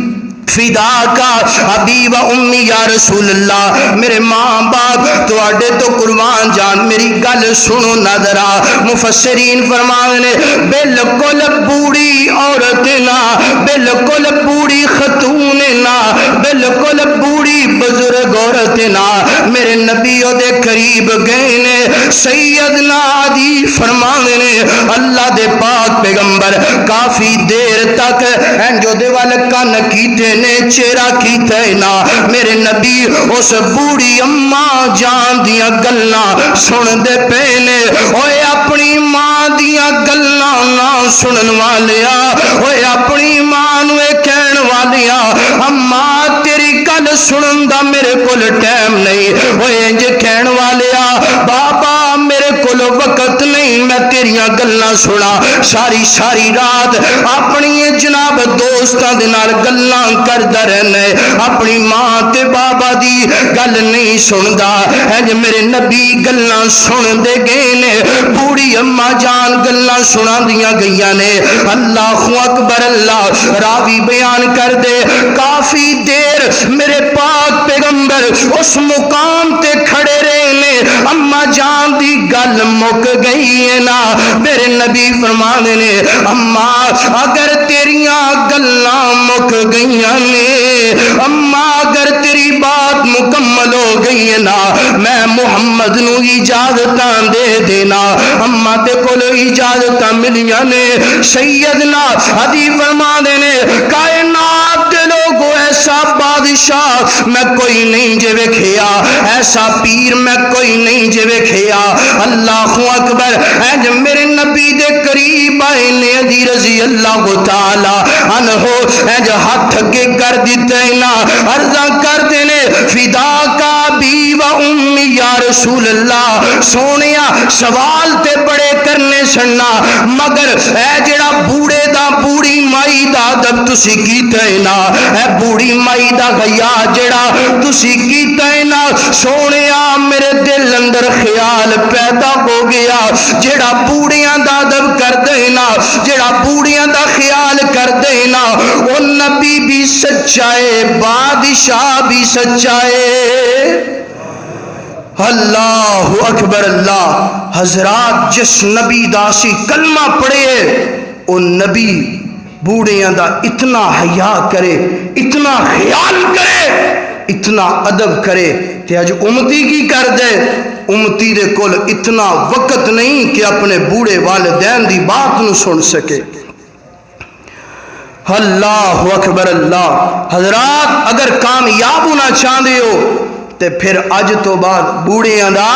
فدا کا ابی و امی یا رسول اللہ، میرے ماں باپ تواڈے تو قربان جان، میری گل سنو نظرا۔ مفسرین فرمانے بالکل بوڑھی عورت نہ، بالکل بوڑھی خاتون نہ، بالکل بوڑھی بزرگ عورت نہ، میرے نبی دے قریب گئے نے۔ سیدنا علی فرمانے اللہ دے پاک پیغمبر کافی دیر تک جو دے وال کن کیتے نے چہرہ کیتے نا، میرے نبی اس بوڑھی اماں جان دیاں گلاں سن دے پینے۔ اوے اپنی ماں دیاں گلاں نہ سنن والیا، اوے اپنی ماں نو کہن والیا اماں تیری گل سنن دا میرے کول ٹائم نہیں، اوے انج کہن والیا بابا میرے کول وقت نہیں، میں تیریاں گلاں سنا۔ ساری ساری رات اپنی جناب دوستاں دے نال گلاں کردا رہنا، اپنی ماں تے بابا دی گل نہیں سندا۔ میرے نبی گلاں سن دے گئے نے، بوڑھی اماں جان گلاں سنا دیاں گئیاں نے۔ اللہ اکبر اللہ۔ راوی بیان کر دے کافی دیر میرے پاک پیغمبر اس مقام تے کھڑے رہے نے، اماں جان دی گل مک گئی ہے نا، میرے نبی فرمانے نے اماں اگر تیریاں گلاں مک گئیاں نے، اماں اگر میری بات مکمل ہو گئی ہے نا میں محمد نو اجازتاں دے دینا اما تے کول اجازتاں ملیاں نے سیدنا علی فرما دے نے کائنات دے لوگو ایسا بادشاہ میں کوئی نہیں جے ویکھیا ایسا پیر میں کوئی نہیں جے ویکھیا اللہ اکبر اج میرے نبی دے قریب آئے نے علی رضی اللہ تعالی عنہ اج ہاتھ اگے کر دیتے نا عرضاں کر دینے فدا کا بھی و امی یا رسول اللہ سونیا سوال تے بڑے کرنے سننا مگر اے جڑا بوڑے دا بوڑی مائی دا ادب تسی کیتے نا اے بوڑی مائی دا غیا جڑا تسی کیتے نا سونیا میرے دل اندر خیال پیدا ہو گیا جڑا بوڑیاں دا ادب کر دینا جڑا بوڑیاں دا خیال کر دینا وہ نبی بھی سچائے بادشاہ بھی سچائے اللہ اکبر اللہ حضرات جس نبی دا سی کلمہ پڑھے وہ نبی بوڑیاں دا اتنا حیا کرے اتنا خیال کرے اتنا ادب کرے کہ اج امتی کی کر دے امتی دے کول اتنا وقت نہیں کہ اپنے بوڑے والدین دی بات نو سن سکے اللہ اکبر اللہ حضرات اگر کامیاب ہونا چاہتے ہو تے پھر اج تو بعد بوڑیاں دا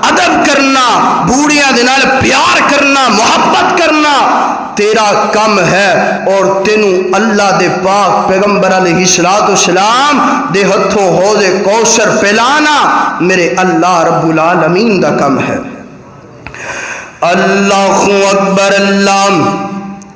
ادب کرنا بوڑیاں دے نال پیار کرنا محبت کرنا تیرا کم ہے اور تینوں اللہ دے پاک پیغمبر علیہ السلام دے ہتھوں حوض کوثر پلانا میرے اللہ رب العالمین دا کم ہے اللہ اکبر اللہ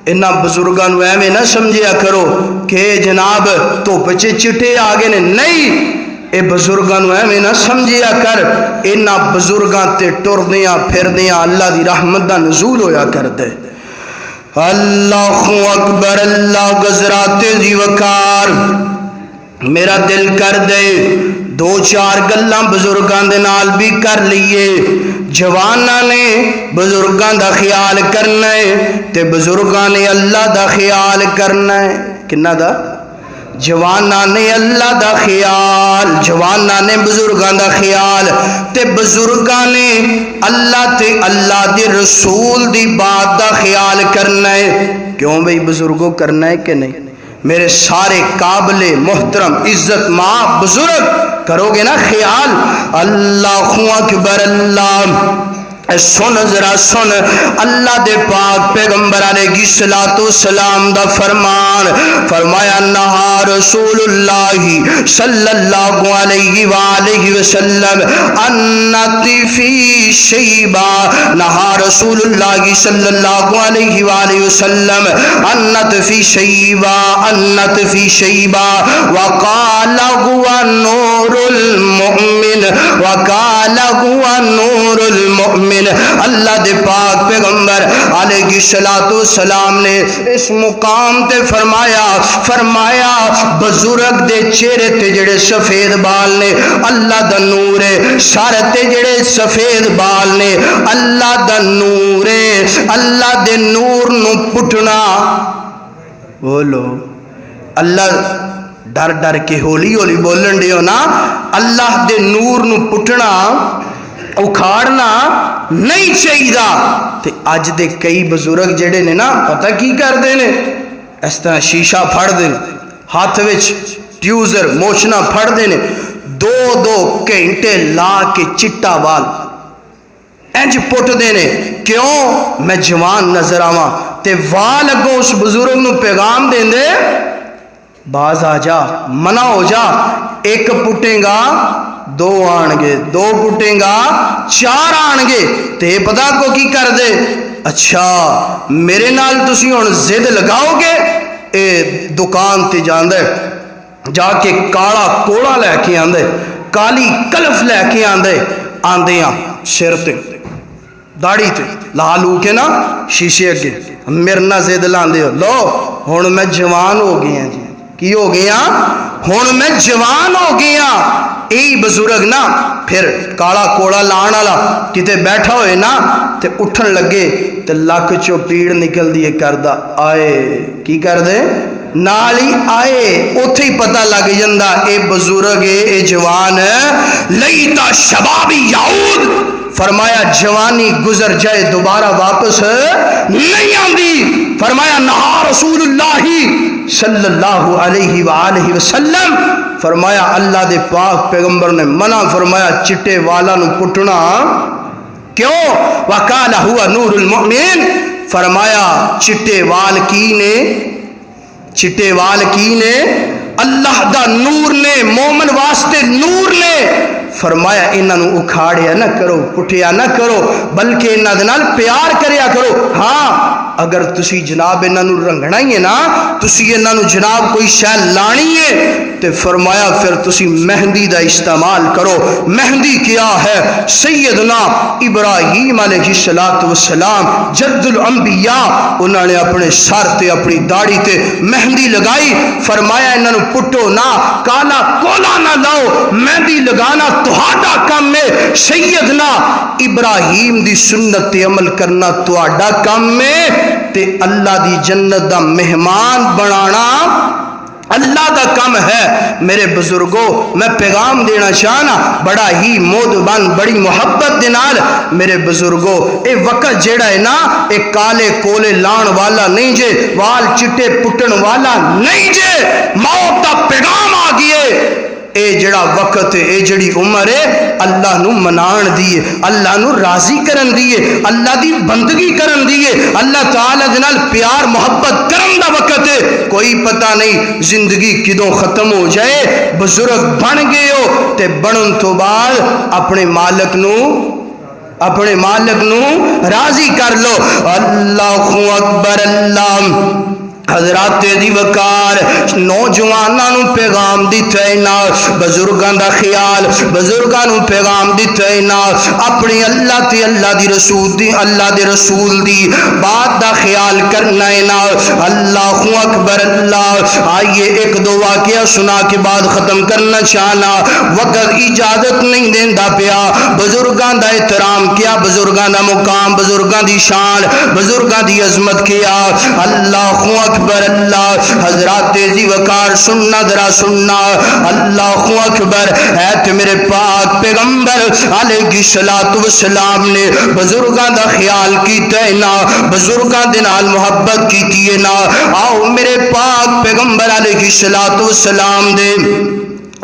انہاں بزرگاں نو ایویں نہ سمجھیا کرو کہ جناب دھوپ چ چٹے آ گئے نے نہیں اے بزرگاں نو ایویں نہ سمجھیا کر انہاں بزرگاں تے ٹردیاں پھردیاں اللہ دی رحمت دا نزول ہویا کردے اللہ اکبر اللہ گزرات دی وقار میرا دل کر دے دو چار گلاں بزرگاں دے نال بھی کر لیے جواناں نے بزرگاں دا خیال کرنا ہے تے بزرگاں نے اللہ دا خیال کرنا ہے کنہ دا جواناں نے اللہ دا خیال جواناں نے بزرگاں دا خیال تے بزرگاں نے اللہ تے اللہ دے رسول دی بات دا خیال کرنا ہے کیوں بھئی بزرگوں کرنا ہے کہ نہیں میرے سارے قابل محترم عزت ماں بزرگ کرو گے نا خیال اللہ اکبر اللہ سن ذرا سن اللہ دے پاک پیغمبر علیہ الصلوۃ والسلام دا فرمان فرمایا نہا رسول اللہ صلی اللہ علیہ وآلہ وسلم انت فی شیبہ نہا رسول اللہ صلی اللہ علیہ وآلہ وسلم انت فی شیبہ انت فی شیبہ وقال هو نور المؤمن وقال هو نور المؤمن اللہ دے پاک پیغمبر علیہ الصلوۃ والسلام نے اس مقام تے فرمایا بزرگ دے چہرے تے جڑے سفید بال نے اللہ دا نور ہے سر تے جڑے سفید بال نے اللہ دا نور ہے اللہ دے نور نو پٹنا بولو اللہ ڈر ڈر کے ہولی ہولی بولن دیو نا اللہ دے نور نو پٹنا اکھاڑنا نہیں چاہیے تے اج دے کئی بزرگ جڑے نے نا پتہ کی کر دے نے اس طرح شیشہ پھڑ دے ہاتھ وچ ٹیوزر موچنا پھڑ دے نے دو گھنٹے لا کے چٹا وال انج پٹ دے نے کیوں میں جوان نظر آواں تے وال اگوں اس بزرگ نو پیغام دین دے باز آ جا منع ہو جا ایک پٹیں گا دو آن گے دو پٹیں گا چار آن گے تے پتہ کو کی کر دے اچھا میرے نال تسی ہن زد لگاؤ گے اے دکان تے جاندے جا کے کالا کوڑا لے کے آندے کالی کلف لے کے آندے سر تے داڑھی تے لا لو کے نا شیشے اگے میرے نہ زد لاندے ہو لو ہن میں جوان ہو گیا جی کی ہو گیا ہن میں جوان ہو گیا یہی بزرگ نا پھر کالا کوڑا لان والا کتے بیٹھا ہوئے نا تے اٹھن لگے تے لک چو پیڑ نکل دیے کردہ آئے کی کر دے نال ہی آئے اوتھے ہی پتہ لگ جندا اے بزرگ اے جوان لیتا شبابی یعود، فرمایا جوانی گزر جائے دوبارہ واپس نہیں آندی۔ فرمایا نہا رسول اللہ صلی اللہ علیہ وآلہ وسلم، فرمایا اللہ دے پاک پیغمبر نے منع فرمایا چٹے والا نو پٹنا، کیوں؟ وَقَالَ هُوَ نُورُ الْمُؤْمِنِ، فرمایا چٹے وال کی نے، چٹے وال کی نے؟ اللہ دا نور نے، مومن واسطے نور نے۔ فرمایا انہاں نو اکھاڑیا نہ کرو، پٹیا نہ کرو، بلکہ انہاں دے نال پیار کریا کرو۔ ہاں اگر تسی جناب انہاں نو رنگنا ہی ہے نا، تسی انہاں نو جناب کوئی شے لانی ہے تے فرمایا پھر تسی مہندی دا استعمال کرو۔ مہندی کیا ہے؟ سیدنا ابراہیم علیہ السلام جد الانبیاء، انہوں نے اپنے سر تے اپنی داڑھی تے مہندی لگائی۔ فرمایا انہاں نو پٹو نہ، کالا کولا نہ لاؤ، مہندی لگانا تہاڈا کام ہے۔ سیدنا ابراہیم دی سنت تے عمل کرنا تہاڈا کام ہے، تے اللہ دی جنت دا مہمان بنانا اللہ دا کم ہے۔ میرے بزرگوں میں پیغام دینا چاہنا بڑا ہی مودبان بڑی محبت دے نال، میرے بزرگوں اے وقت جیڑا ہے نا اے کالے کولے لان والا نہیں جے، وال چٹے پٹن والا نہیں جے، موت دا پیغام آ گئے۔ اے جڑا وقت ہے، اے جڑی عمر ہے، اللہ نو منان دیئے، اللہ نو راضی کرن دیئے، اللہ دی بندگی کرن دیئے، اللہ تعالیٰ دنال پیار محبت کرن دا وقت ہے۔ کوئی پتہ نہیں زندگی کدوں ختم ہو جائے۔ بزرگ بن گئے ہو تے بنن تو بعد اپنے مالک نو راضی کر لو۔ اللہ اکبر اللہ۔ حضرات دی وقار نوجواناں نو پیغام دیتا ہے نا، بزرگاں دا خیال بزرگاں نو پیغام دیتا ہے نا، اپنی اللہ تے اللہ دے رسول دی بات دا خیال کرنا ہے نا۔ اللہ اکبر اللہ۔ آئیے ایک دو واقعہ سنا کے بعد ختم کرنا چاہنا، وقت اجازت نہیں دیندا پیا۔ بزرگاں دا احترام کیا، بزرگاں دا مقام، بزرگاں دی شان، بزرگاں دی عظمت کیا۔ اللہ اکبر اللہ۔ حضرات ذی وقار سننا ذرا سننا، اللہ اکبر۔ ایت میرے پاک پیغمبر علیہ الصلوۃ والسلام نے بزرگاں دا خیال کیتا ہے نا، بزرگاں دے نال محبت کیتی ہے نا۔ آؤ میرے پاک پیغمبر علیہ الصلوۃ والسلام دے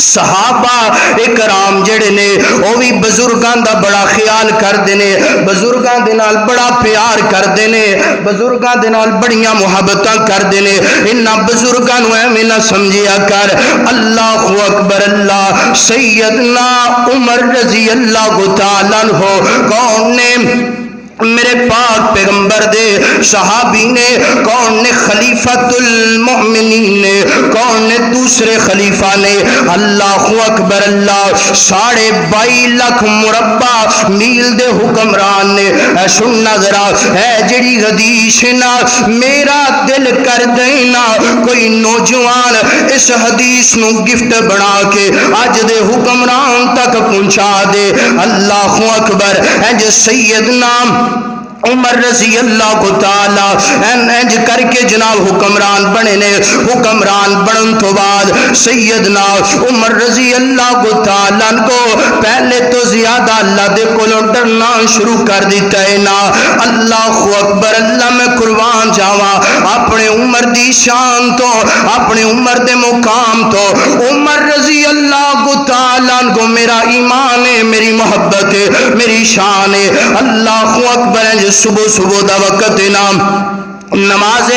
صحابہ اکرام جڑے نے وہ بھی بزرگاں دا بڑا خیال کردے نے، بزرگاں دے نال بڑا پیار کردے نے، بزرگاں دے نال بڑیاں محبتاں کردے نے۔ انہاں بزرگاں نو ایویں نہ سمجھیا کر۔ اللہ اکبر اللہ۔ سیدنا عمر رضی اللہ تعالی عنہ کون نے؟ میرے پاک پیغمبر دے صحابی نے، کون نے؟ خلیفۃ المؤمنین نے، کون نے؟ دوسرے خلیفہ نے۔ اللہ اکبر اللہ۔ 22.5 لاکھ مربع میل دے حکمران نے۔ اے سننا ذرا، اے جڑی حدیث نا میرا دل کر دینا کوئی نوجوان اس حدیث نو گفٹ بنا کے اج دے حکمران تک پہنچا دے۔ اللہ اکبر۔ اے سیدنا عمر رضی اللہ تعالی انج کر کے جناب حکمران بنے نے۔ حکمران بنن تو بعد سیدنا عمر رضی اللہ تعالی کو پہلے تو زیادہ اللہ دے کولوں ڈرنا شروع کر دیتا ہے نا۔ اللہ اکبر اللہ۔ میں قربان جاواں اپنے عمر دی شان تو، اپنے عمر دے مقام تو۔ عمر رضی اللہ تعالی کو میرا ایمان ہے، میری محبت ہے، میری شان ہے۔ اللہ اکبر۔ صبح دا وقت نام نماز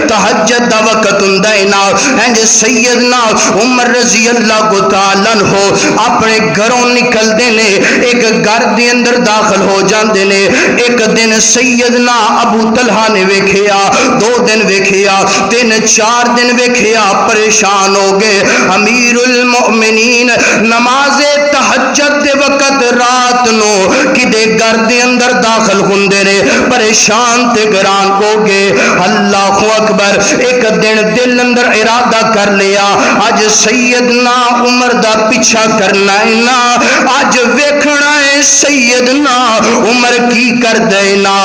تہجد دا وقت ہوندا ہے نا۔ انج سیدنا عمر رضی اللہ تعالی عنہ اپنے گھروں نکلدے نے، ایک گھر دے اندر داخل ہو جاندے نے۔ ایک دن سیدنا ابو طلحہ نے ویکھیا، 2 دن ویکھیا، 3-4 دن ویکھیا، پریشان ہو گئے۔ امیر المؤمنین نماز تہجد دے وقت رات نو کدے گھر دے اندر داخل ہوندے نے، پریشان تے گران ہو گئے۔ اللہ اکبر۔ ایک دن دل اندر ارادہ کر لیا اج سیدنا عمر دا پیچھا کرنا ہے نا، اج ویکھنا ہے سیدنا عمر کی کر دینا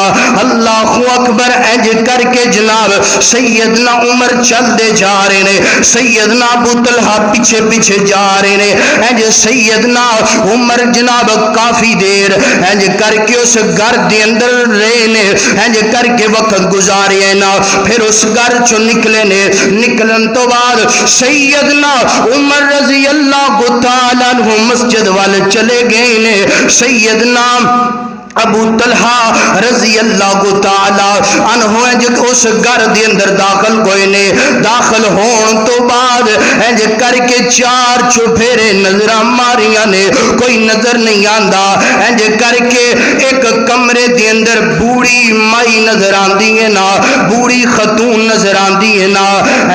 اللہ اکبر انج کر کے جناب سیدنا عمر چل دے جا رہے نے سیدنا ابو طلحہ پیچھے پیچھے جا رہے نے انج سیدنا عمر جناب کافی دیر انج کر کے اس گھر دے اندر رہے نے انج کر کے وقت گزارے نا پھر اس گھر چوں نکلے نے نکلن تو بعد سیدنا عمر رضی اللہ تعالی عنہ مسجد والے چلے گئے نے سیدنا ابو طلحہ رضی اللہ تعالی عنہ انج اس گھر دے اندر داخل ہوئے نے داخل ہون تو بعد انج کر کے چار چوپھیرے نظر ماریاں نے کوئی نظر نہیں آندا انج کر کے ایک کمرے دے اندر بوڑھی مائی نظر آندی ہے نا بوڑھی خاتون نظر آندی ہے نا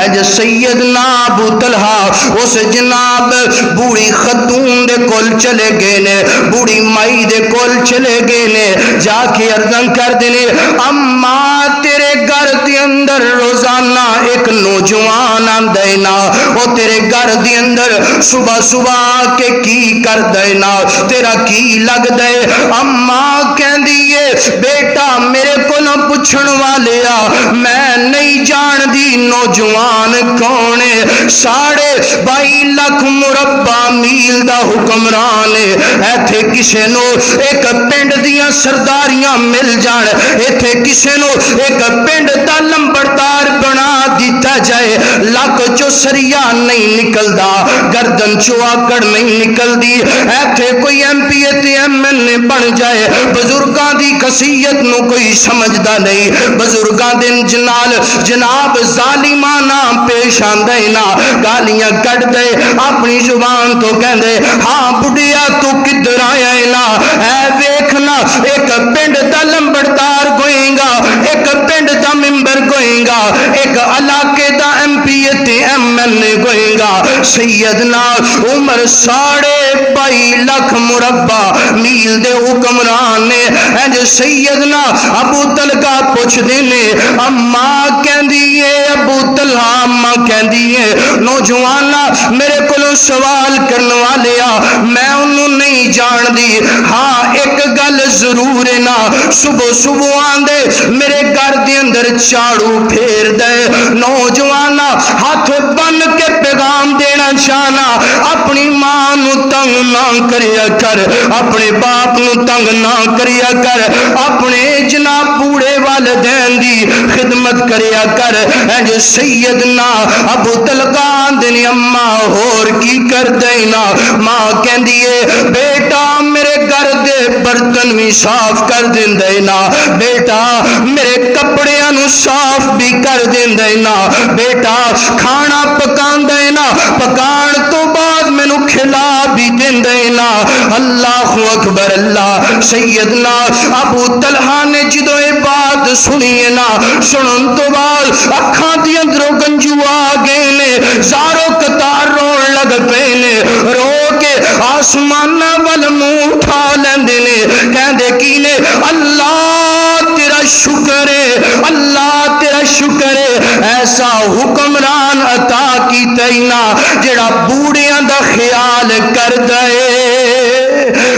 انج سیدنا ابو طلحہ اس جناب بوڑھی خاتون دے کول چلے گئے نے بوڑھی مائی دے کول چلے گئے نے جا کے عرضاں کر دینے اما تیرے گھر دے اندر روزانہ ایک نوجوان آندینا وہ تیرے گھر دے اندر صبح صبح کے کی کر دینا تیرا کی لگ دے اما کہن دیئے بیٹا میرے کو نہ پوچھن والیا میں نہیں جان دی نوجوان کونے 22.5 لاکھ مربع میل دا حکمران ایتھے کسے نو ایک پنڈ دیاں سرداریاں مل جان ایتھے کسے نو ایک پنڈ دا لمبردار بنا دیتا جائے لاکھ چو سریا نہیں نکلدا گردن چو آکڑ نہیں نکل دی ایتھے کوئی ایم پی تے ایم این اے بن جائے بزرگاں دی خصیت نو کوئی سمجھدا نہیں بزرگاں دن جناب ظالمانہ پیش آندے نا گالیاں کٹ دے اپنی زبان تو کہندے ہاں بڑھیا تو کدھر آیا نا اے ویکھنا ایک پنڈ دا لمبردار گوئیں گا ایک پنڈ دا ممبر گوئیں گا ایک علاقے دا ایم پی تے ایم این اے گوئیں گا سیدنا عمر 22.5 لاکھ مربع میل دے حکمران نے انج سیدنا ابو طلحہ پوچھ دینے اما کہندی ہے ابو طلحہ اما کہندی ہے نوجوانا میرے کولوں سوال کرن والیا میں انہوں نہیں جان دی ہاں ایک گل ضرور ہے نا صبح صبح آندے میرے گھر دے اندر چاڑو پھیر دے نوجوانا ہاتھ بن کے پیغام دینا چاہنا اپنی ماں نو تنگ نہ کریا کر اپنے باپ نو تنگ نہ کریا کر اپنے جناب بوڑھے والدین دی خدمت کریا کر انج سیدنا ابو طلحہ دن اما ہور کی کر دینا ماں کہندیے بیٹا میرے گھر دے برتن بھی صاف کر دین دینا بیٹا میرے کپڑیاں نو صاف بھی کر دین دینا بیٹا کھانا پکان دینا پکان تو بعد میں نو کھلا بھی دین دینا اللہ اکبر اللہ سیدنا ابو طلحہ نے جدو یہ بات سنیے نا سنن تو بعد اکھاں دی اندروں گنجو آ گئے نے زارو قطار روڑ لگ پے نے رو کے آسمانہ وال منہ اٹھا لیندے نے کہندے کی نے اللہ تیرا شکر ہے اللہ تیرا شکر ہے ایسا حکمران عطا کی تینا جڑا بوڑیاں دا خیال کر دے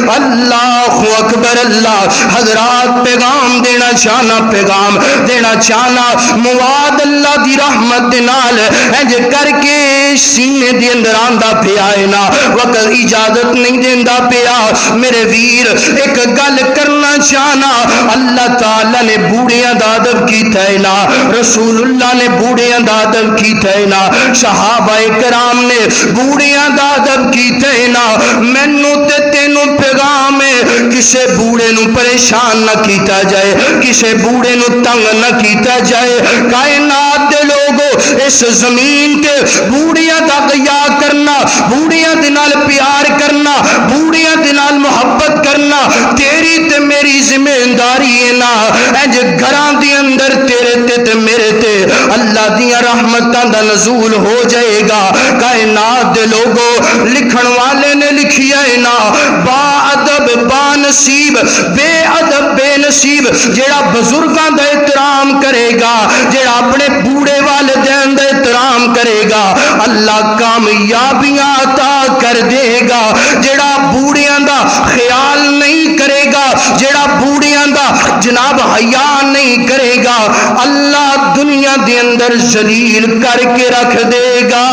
اللہ اکبر اللہ حضرات پیغام دینا چاہنا مواد اللہ دی رحمت نال انج کر کے سینے دی اندر آندا پیا ہے نا وقت اجازت نہیں دیندا پیا میرے ویر ایک گل کرنا چاہنا اللہ تعالی نے بوڑھیاں دا ادب کیتا ہے نا رسول اللہ نے بوڑھیاں دا ادب کیتا ہے نا صحابہ کرام نے بوڑھیاں دا ادب کیتا ہے نا مینوں تے تینوں پیغام ہے کسے بوڑھے نو پریشان نہ کیتا جائے کسے بوڑھے نو تنگ نہ کیتا جائے کائنات دے لوگو اس زمین کے بوڑھیاں دا گیا کرنا بوڑھیاں دے نال پیار کرنا بوڑھیاں دے نال محبت کرنا تیری تے میری ذمہ داری ہے نا انج گھراں دے اندر تیرے تے میرے تے اللہ دیاں رحمتاں دا نزول ہو جائے گا کائنات دے لوگو لکھن والے نے لکھیا ہے نا با ادب با نصیب بے ادب بے نصیب جیڑا بزرگاں دا احترام کرے گا، جیڑا اپنے بوڑھے والدین دا احترام کرے گا، اللہ کامیابیاں عطا کر دے گا۔ جیڑا بوڑھیاں دا خیال نہیں کرے گا، جیڑا بوڑھیاں دا جناب حیا نہیں کرے گا، اللہ دنیا دے اندر ذلیل کر کے رکھ دے گا۔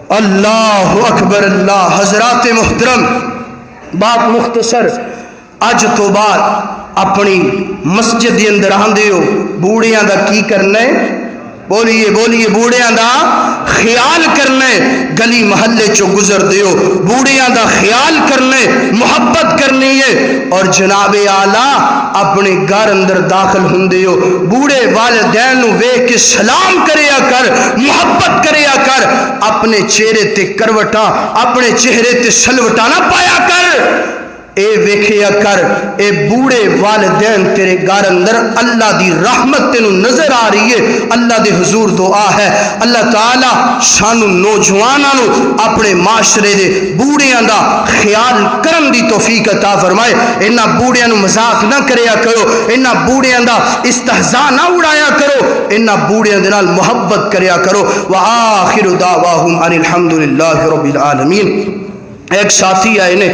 اللہ اکبر اللہ۔ حضرات محترم، بات مختصر، اج تو بعد اپنی مسجد دے اندر آندے ہو بوڑھیاں دا کی کرنا ہے؟ بولیے بولیے، بوڑھیاں دا خیال کرنا ہے۔ گلی محلے چو گزر دیو بوڑھیاں دا خیال کرنا ہے، محبت کرنی ہے۔ اور جناب اعلیٰ اپنے گھر اندر داخل ہوندے ہو بوڑھے والدین نو ویکھ کے سلام کریا کر، محبت کریا کر، اپنے چہرے تے کروٹاں، اپنے چہرے تے سلوٹاں نہ پایا کر۔ اے ویکھیا کر، اے بوڑھے والدین تیرے گھر اندر اللہ دی رحمت تینوں نظر آ رہی ہے۔ اللہ دے حضور دعا ہے اللہ تعالی سانو نوجواناں نو اپنے معاشرے دے بوڑھیاں دا خیال کرن دی توفیق عطا فرمائے۔ انہاں بوڑھیاں نو مذاق نہ کریا کرو، انہاں بوڑھیاں دا استہزاء نہ اڑایا کرو، انہاں بوڑھیاں دے نال محبت کریا کرو۔ وآخر دعواہم ان الحمدللہ رب العالمین۔ ایک ساتھی آئے نے